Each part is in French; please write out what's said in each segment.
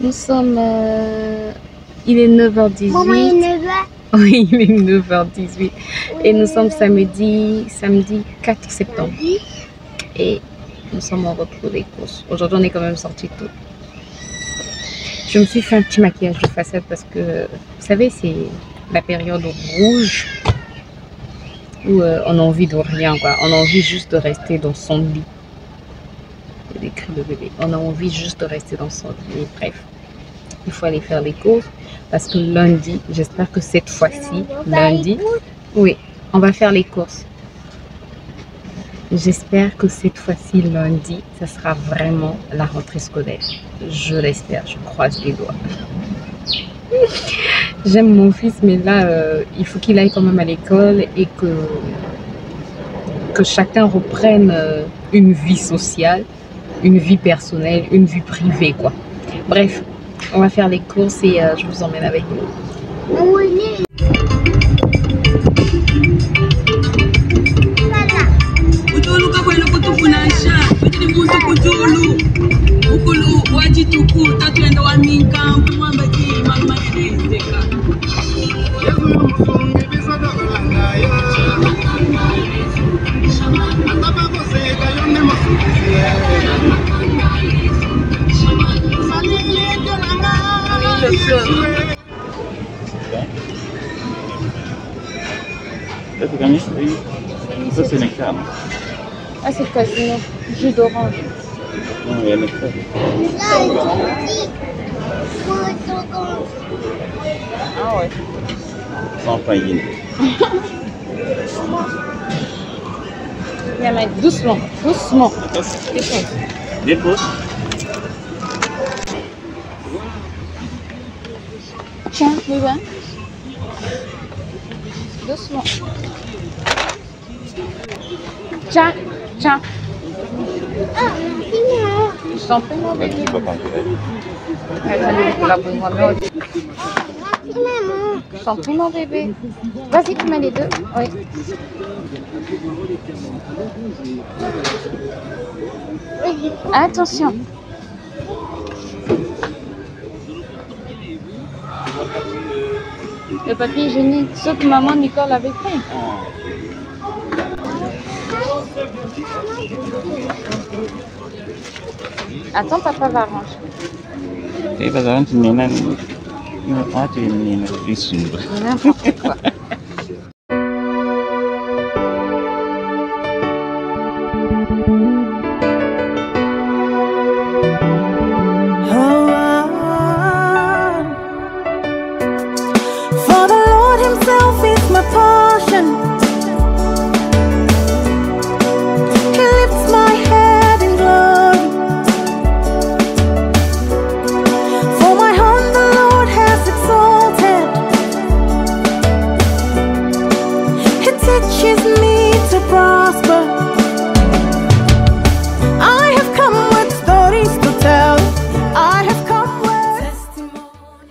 Nous sommes... il est 9h18. Maman, il est 9h. Oui, il est 9h18. Oui. Et nous sommes samedi 4 septembre. Et nous sommes en retour des courses. Aujourd'hui, on est quand même sorti tôt. Je me suis fait un petit maquillage de façade parce que, vous savez, c'est la période rouge où on a envie de rien, quoi. On a envie juste de rester dans son lit. Il y a des cris de bébé. On a envie juste de rester dans son lit. Bref, il faut aller faire les courses parce que lundi, j'espère que cette fois-ci, lundi, oui, on va faire les courses. J'espère que cette fois-ci, lundi, ça sera vraiment la rentrée scolaire. Je l'espère, je croise les doigts. J'aime mon fils, mais là, il faut qu'il aille quand même à l'école et que chacun reprenne une vie sociale, une vie personnelle, une vie privée, quoi. Bref, on va faire les courses et je vous emmène avec nous. Ça c'est nectar. Ah, c'est quoi sinon? Jus d'orange. Non, il y a nectar. Ah ouais. Sans paille. Viens mettre doucement, doucement. Dépose. Tiens, oui, ouais. Doucement. Tiens, tiens. Je t'en prie, mon bébé. Je t'en prie, mon bébé. Vas-y, tu mets les deux. Oui. Attention. Le papier hygiénique, ce que maman Nicole avait fait. Attends, papa va ranger. Eh, parce que tu n'es pas tu N'importe quoi.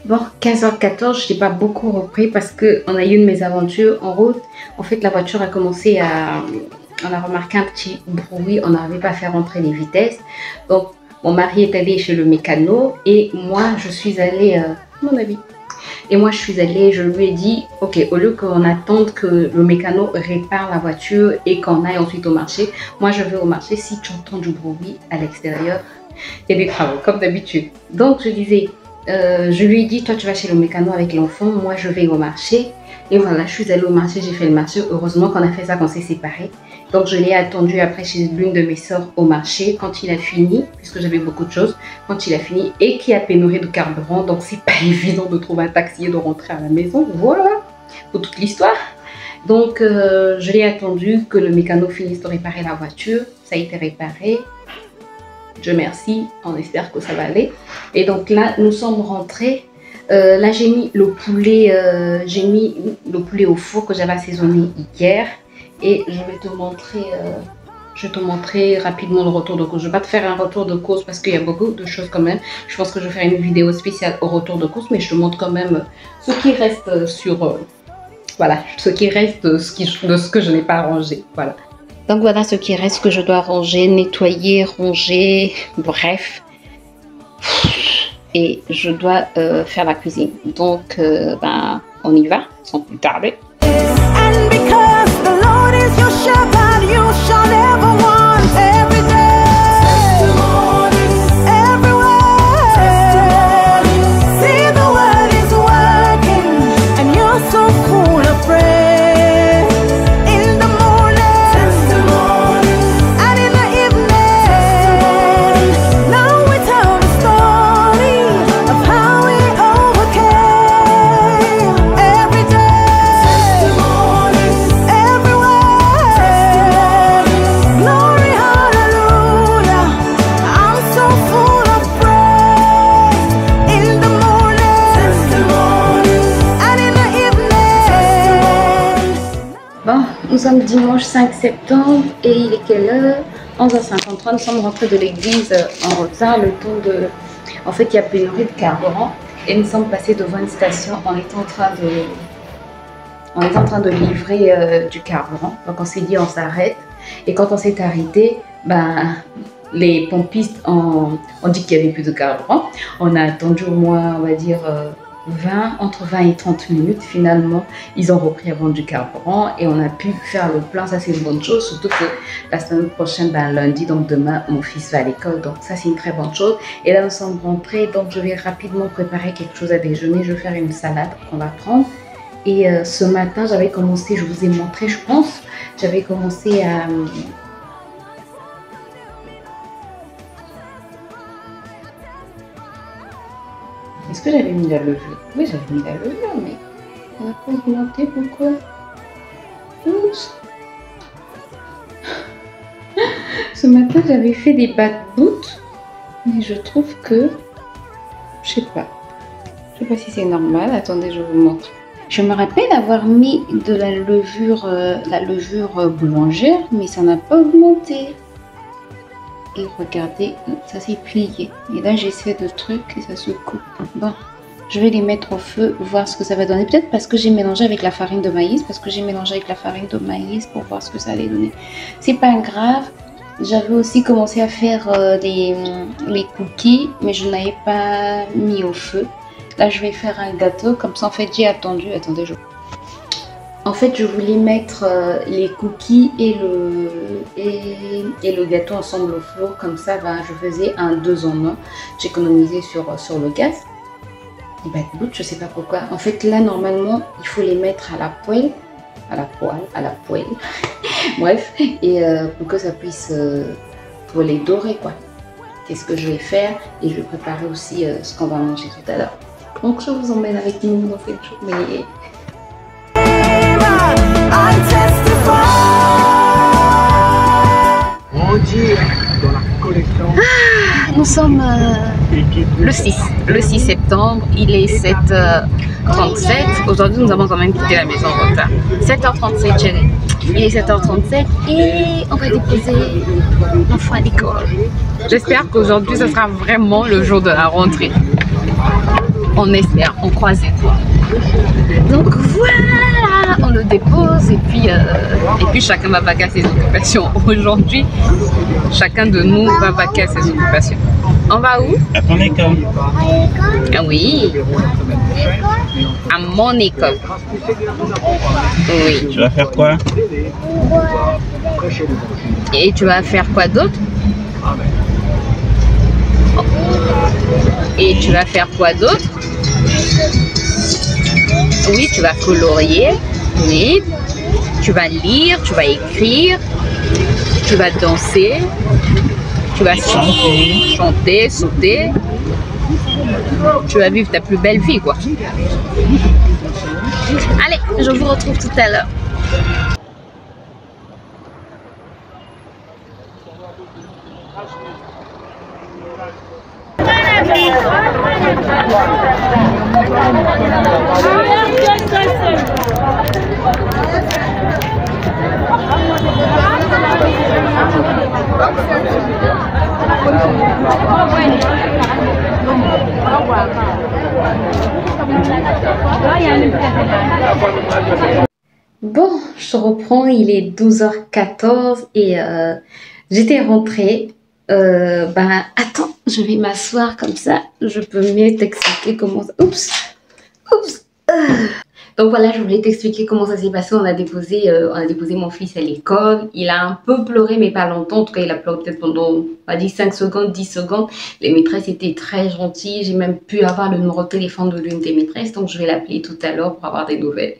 Bon, 15h14, je n'ai pas beaucoup repris parce qu'on a eu une mésaventure en route. En fait, la voiture a commencé à... On a remarqué un petit bruit, on n'arrivait pas à faire rentrer les vitesses. Donc, mon mari est allé chez le mécano et moi, je suis allée... mon avis. Et moi, je suis allée, je lui ai dit, ok, au lieu qu'on attende que le mécano répare la voiture et qu'on aille ensuite au marché, moi, je vais au marché. Si tu entends du bruit à l'extérieur, il y a des travaux, comme d'habitude. Donc, je disais... je lui ai dit, toi tu vas chez le mécano avec l'enfant, moi je vais au marché. Et voilà, je suis allée au marché, j'ai fait le marché. Heureusement qu'on a fait ça, qu'on s'est séparés. Donc je l'ai attendu après chez l'une de mes soeurs au marché. Quand il a fini, puisque j'avais beaucoup de choses, quand il a fini et qu'il a pénurie de carburant, donc c'est pas évident de trouver un taxi et de rentrer à la maison. Voilà, pour toute l'histoire. Donc je l'ai attendu que le mécano finisse de réparer la voiture. Ça a été réparé. Dieu merci, on espère que ça va aller. Et donc là, nous sommes rentrés. Là, j'ai mis le poulet, au four que j'avais assaisonné hier. Et je vais te montrer, rapidement le retour de course. Je ne vais pas te faire un retour de course parce qu'il y a beaucoup de choses quand même. Je pense que je vais faire une vidéo spéciale au retour de course, mais je te montre quand même ce qui reste sur... voilà, ce qui reste de ce que je n'ai pas rangé. Voilà. Donc voilà ce qui reste que je dois ranger, nettoyer, ranger, bref. et je dois faire la cuisine. Donc, ben, on y va sans plus tarder. And because the Lord is your shepherd, you shall never want every day. Testimonies everywhere. Testimonies. See the word is working, and you're so full of praise. In the morning, testimonies, and in the evening, testimonies. Now we tell the story of how we overcame every day. Glory, hallelujah. I'm so full of praise. In the morning, and in the evening. Bon, nous sommes dimanche 5 septembre et il est quelle heure? 11h53. Nous sommes rentrés de l'église en retard. Le temps de... En fait, il y a pénurie de carburant et nous sommes passés devant une station. On est en train de livrer du carburant. Donc on s'est dit on s'arrête. Et quand on s'est arrêté, ben, les pompistes ont dit qu'il n'y avait plus de carburant. On a attendu au moins, on va dire, entre 20 et 30 minutes. Finalement, ils ont repris à vendre du carburant et on a pu faire le plein. Ça, c'est une bonne chose. Surtout que la semaine prochaine, ben, lundi, donc demain, mon fils va à l'école. Donc ça, c'est une très bonne chose. Et là, nous sommes rentrés. Donc je vais rapidement préparer quelque chose à déjeuner. Je vais faire une salade qu'on va prendre. Et ce matin, j'avais commencé, je vous ai montré, je pense, j'avais commencé à... Est-ce que j'avais mis la levure? Oui, j'avais mis la levure, mais on n'a pas augmenté, pourquoi? Oups. Ce matin, j'avais fait des bat-boots, mais je trouve que... Je sais pas si c'est normal. Attendez, je vous montre. Je me rappelle avoir mis de la levure boulangère, mais ça n'a pas augmenté. Et regardez, ça s'est plié. Et là, j'essaie de trucs et ça se coupe. Bon, je vais les mettre au feu, voir ce que ça va donner. Peut-être parce que j'ai mélangé avec la farine de maïs, pour voir ce que ça allait donner. C'est pas grave. J'avais aussi commencé à faire les cookies, mais je n'avais pas mis au feu. Là, je vais faire un gâteau. Comme ça, en fait, j'ai attendu. Attendez, En fait, je voulais mettre les cookies et le gâteau ensemble au four. Comme ça, ben, je faisais un 2 en 1. J'économisais sur le gaz. Et ben, je sais pas pourquoi. En fait, là, normalement, il faut les mettre à la poêle. Bref, et pour que ça puisse... pour les dorer, quoi. C'est ce que je vais faire. Et je vais préparer aussi ce qu'on va manger tout à l'heure. Donc je vous emmène avec nous dans cette journée. Nous sommes le 6 septembre, il est 7h37. Aujourd'hui nous avons quand même quitté la maison en retard. 7h37 chérie. Il est 7h37 et on va déposer l'enfant à l'école. J'espère qu'aujourd'hui ce sera vraiment le jour de la rentrée. On espère, on croise les doigts. Donc voilà, on le dépose et puis chacun va vaquer à ses occupations. Aujourd'hui, chacun de nous va vaquer à ses occupations. On va où? À ton école. Ah oui, à mon école. Oui. Tu vas faire quoi? Et tu vas faire quoi d'autre? Et tu vas faire quoi d'autre? Oui, tu vas colorier. Oui. Tu vas lire, tu vas écrire. Tu vas danser. Tu vas chanter, sauter. Tu vas vivre ta plus belle vie, quoi. Allez, je vous retrouve tout à l'heure. Bon, je reprends, il est 12h14 et j'étais rentrée Ben, attends, je vais m'asseoir comme ça. Je peux mieux t'expliquer comment ça... Oups, oups. Donc voilà, je voulais t'expliquer comment ça s'est passé. On a déposé mon fils à l'école. Il a un peu pleuré, mais pas longtemps. En tout cas, il a pleuré peut-être pendant, on va dire 5 secondes, 10 secondes. Les maîtresses étaient très gentilles. J'ai même pu avoir le numéro de téléphone de l'une des maîtresses. Donc, je vais l'appeler tout à l'heure pour avoir des nouvelles.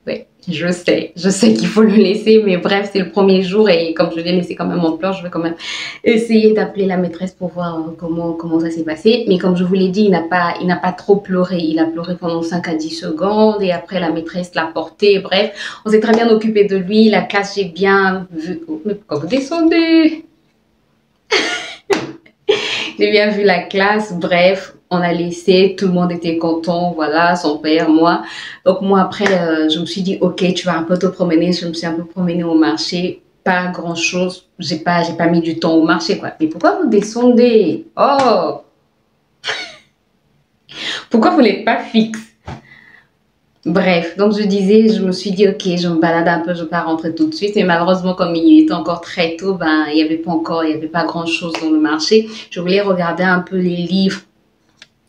Ouais, je sais qu'il faut le laisser, mais bref, c'est le premier jour et comme je l'ai laissé quand même en pleurs, je vais quand même essayer d'appeler la maîtresse pour voir comment ça s'est passé. Mais comme je vous l'ai dit, il n'a pas trop pleuré. Il a pleuré pendant 5 à 10 secondes et après la maîtresse l'a porté. Bref, on s'est très bien occupé de lui. La classe, j'ai bien vu... Oh, mais pourquoi vous descendez? J'ai bien vu la classe, bref, on a laissé, tout le monde était content, voilà, son père, moi. Donc moi après, je me suis dit, ok, tu vas un peu te promener, je me suis un peu promenée au marché, pas grand chose, j'ai pas mis du temps au marché quoi. Mais pourquoi vous descendez? Oh! Pourquoi vous n'êtes pas fixe? Bref, donc je disais, je me suis dit, ok, je me balade un peu, je ne vais pas rentrer tout de suite. Mais malheureusement, comme il était encore très tôt, ben, il n'y avait pas grand chose dans le marché. Je voulais regarder un peu les livres.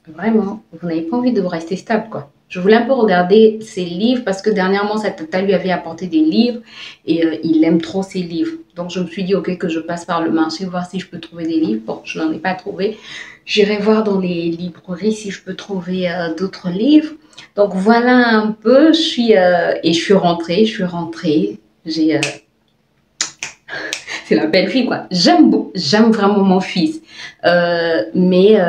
Vraiment, vous n'avez pas envie de rester stable, quoi. Je voulais un peu regarder ses livres parce que dernièrement, sa tata lui avait apporté des livres et il aime trop ses livres. Donc, je me suis dit, ok, que je passe par le marché, voir si je peux trouver des livres. Bon, je n'en ai pas trouvé. J'irai voir dans les librairies si je peux trouver d'autres livres. Donc, voilà un peu. Je suis rentrée. J'ai... c'est la belle fille, quoi. J'aime vraiment mon fils. Mais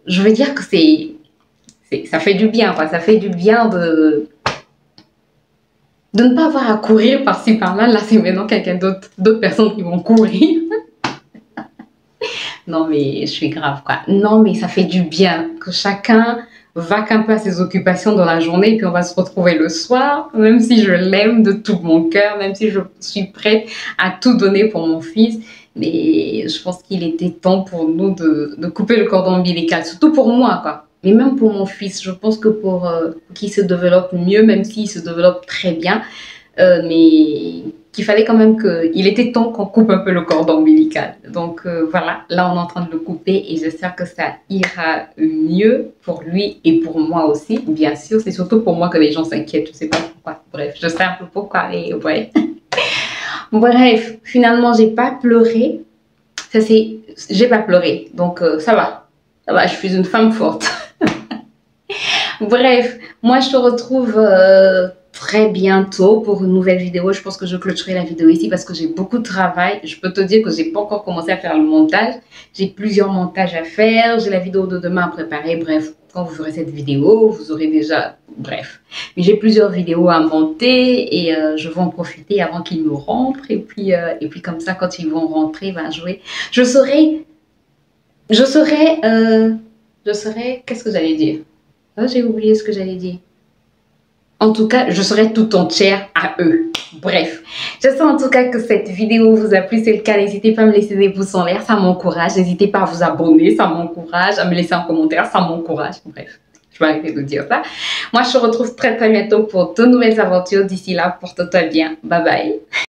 je veux dire que ça fait du bien, quoi. Ça fait du bien de ne pas avoir à courir par-ci, par-là. Là, c'est maintenant d'autres personnes qui vont courir. Non, mais je suis grave, quoi. Non, mais ça fait du bien que chacun vaque un peu à ses occupations dans la journée et puis on va se retrouver le soir, même si je l'aime de tout mon cœur, même si je suis prête à tout donner pour mon fils. Mais je pense qu'il était temps pour nous de couper le cordon ombilical, surtout pour moi, quoi. Mais même pour mon fils, je pense que pour qu'il se développe mieux, même s'il se développe très bien, mais qu'il fallait quand même il était temps qu'on coupe un peu le cordon ombilical. Donc voilà, là on est en train de le couper et j'espère que ça ira mieux pour lui et pour moi aussi. Bien sûr, c'est surtout pour moi que les gens s'inquiètent, je sais pas pourquoi. Bref, je sais un peu pourquoi et ouais. Bref, finalement j'ai pas pleuré. J'ai pas pleuré, donc ça va, je suis une femme forte. Bref, moi je te retrouve très bientôt pour une nouvelle vidéo. Je pense que je clôturerai la vidéo ici parce que j'ai beaucoup de travail. Je peux te dire que j'ai pas encore commencé à faire le montage. J'ai plusieurs montages à faire. J'ai la vidéo de demain à préparer. Bref, quand vous verrez cette vidéo, vous aurez déjà... Bref. Mais j'ai plusieurs vidéos à monter et je vais en profiter avant qu'ils me rentrent. Et puis comme ça, quand ils vont rentrer, ben, je saurai... Qu'est-ce que j'allais dire? Oh, j'ai oublié ce que j'allais dire. En tout cas, je serai tout entière à eux. Bref, j'espère en tout cas que cette vidéo vous a plu. Si c'est le cas, n'hésitez pas à me laisser des pouces en l'air, ça m'encourage. N'hésitez pas à vous abonner, ça m'encourage. À me laisser un commentaire, ça m'encourage. Bref, je vais arrêter de dire ça. Moi, je te retrouve très bientôt pour de nouvelles aventures. D'ici là, porte-toi bien. Bye bye.